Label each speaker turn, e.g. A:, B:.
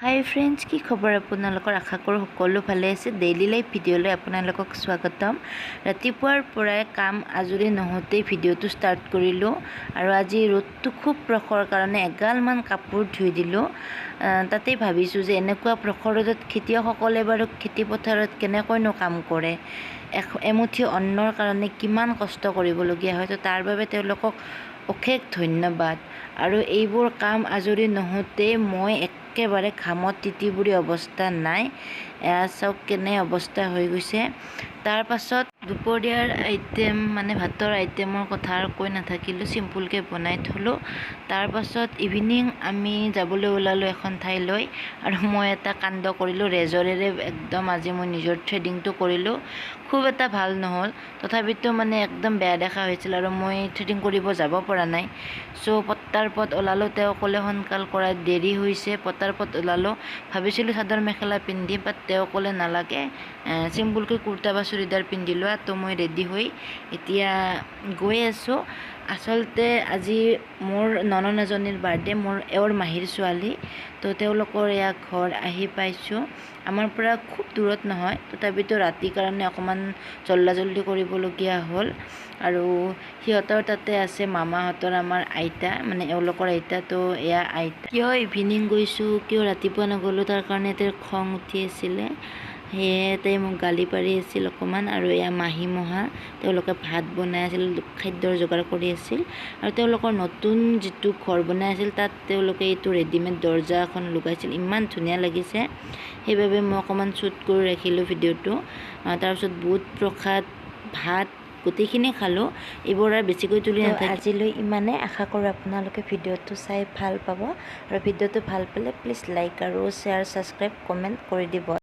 A: হাই friends, কি খবৰ আপোনালোকৰ? আশা কৰোঁ সকলো ভালে আছে। ডেইলি লাইফ ভিডিঅ'লৈ আপোনালোকক স্বাগতম। ৰাতিপুৱাৰ পৰাই কাম আজৰি নহওঁতেই ভিডিঅ'টো ষ্টাৰ্ট কৰিলোঁ আৰু আজি ৰ'দটো খুব প্ৰখৰ কাৰণে এগালমান কাপোৰ ধুই দিলোঁ। তাতেই ভাবিছোঁ যে এনেকুৱা প্ৰখৰ ৰ'দত খেতিয়কসকলে বাৰু খেতি পথাৰত কেনেকৈনো কাম কৰে, এমুঠি অন্নৰ কাৰণে কিমান কষ্ট কৰিবলগীয়া হয়। তো তাৰ বাবে তেওঁলোকক অশেষ ধন্যবাদ। আৰু এইবোৰ কাম আজৰি নহওঁতেই মই একেবাৰে ঘামত তিতিবুৰি অৱস্থা নাই। চাওক কেনে অৱস্থা হৈ গৈছে। তাৰ পাছত দুপৰীয়াৰ আইটেম মানে ভাতৰ আইটেমৰ কথা আৰু কৈ নাথাকিলোঁ, চিম্পুলকৈ বনাই থলোঁ। তাৰ পাছত ইভিনিং আমি যাবলৈ ওলালোঁ এখন ঠাইলৈ আৰু মই এটা কাণ্ড কৰিলোঁ। ৰেজৰেৰে একদম আজি মই নিজৰ থ্ৰেডিংটো কৰিলোঁ। খুব এটা ভাল নহ'ল, তথাপিতো মানে একদম বেয়া দেখা হৈছিল আৰু মই থ্ৰেডিং কৰিব যাব পৰা নাই। চ' পটাৰপট ওলালোঁ। তেওঁ ক'লে সোনকাল কৰা, দেৰি হৈছে। পটাৰপট ওলালোঁ, ভাবিছিলোঁ চাদৰ মেখেলা পিন্ধি, বাট তেওঁ ক'লে নালাগে, চিম্পুলকৈ কুৰ্তা বা চুৰিদাৰ পিন্ধি লোৱা। তো মই ৰেডি হৈ এতিয়া গৈ আছোঁ। আচলতে আজি মোৰ ননদ এজনীৰ বাৰ্থডে, মোৰ এওঁৰ মাহীৰ ছোৱালী। তো তেওঁলোকৰ এয়া ঘৰ আহি পাইছোঁ। আমাৰ পৰা খুব দূৰত নহয়, তথাপিতো ৰাতিৰ কাৰণে অকণমান জল্দি কৰিবলগীয়া হ'ল। আৰু সিহঁতৰ তাতে আছে মামাহঁতৰ আমাৰ আইতা, মানে এওঁলোকৰ আইতা। তো এয়া আইতা। কিয় ইভিনিং গৈছোঁ, কিয় ৰাতিপুৱা নগ'লোঁ, তাৰ কাৰণে তেওঁৰ খং উঠি আছিলে। সেয়ে তাই মোক গালি পাৰি আছিল অকণমান। আৰু এয়া মাহী মহা, তেওঁলোকে ভাত বনাই আছিল, খাদ্যৰ যোগাৰ কৰি আছিল। আৰু তেওঁলোকৰ নতুন যিটো ঘৰ বনাই আছিল, তাত তেওঁলোকে এইটো ৰেডিমেড দৰ্জা এখন লগাইছিল, ইমান ধুনীয়া লাগিছে। সেইবাবে মই অকণমান শ্বুট কৰি ৰাখিলোঁ ভিডিঅ'টো। তাৰপিছত বুট প্ৰসাদ, ভাত গোটেইখিনি খালোঁ। এইবোৰ আৰু বেছিকৈ তুলি নাথাকিলোঁ। আজিলৈ ইমানে। আশা কৰোঁ আপোনালোকে ভিডিঅ'টো চাই ভাল পাব। আৰু ভিডিঅ'টো ভাল পালে প্লিজ লাইক আৰু শ্বেয়াৰ, ছাবস্ক্ৰাইব, কমেণ্ট কৰি দিব।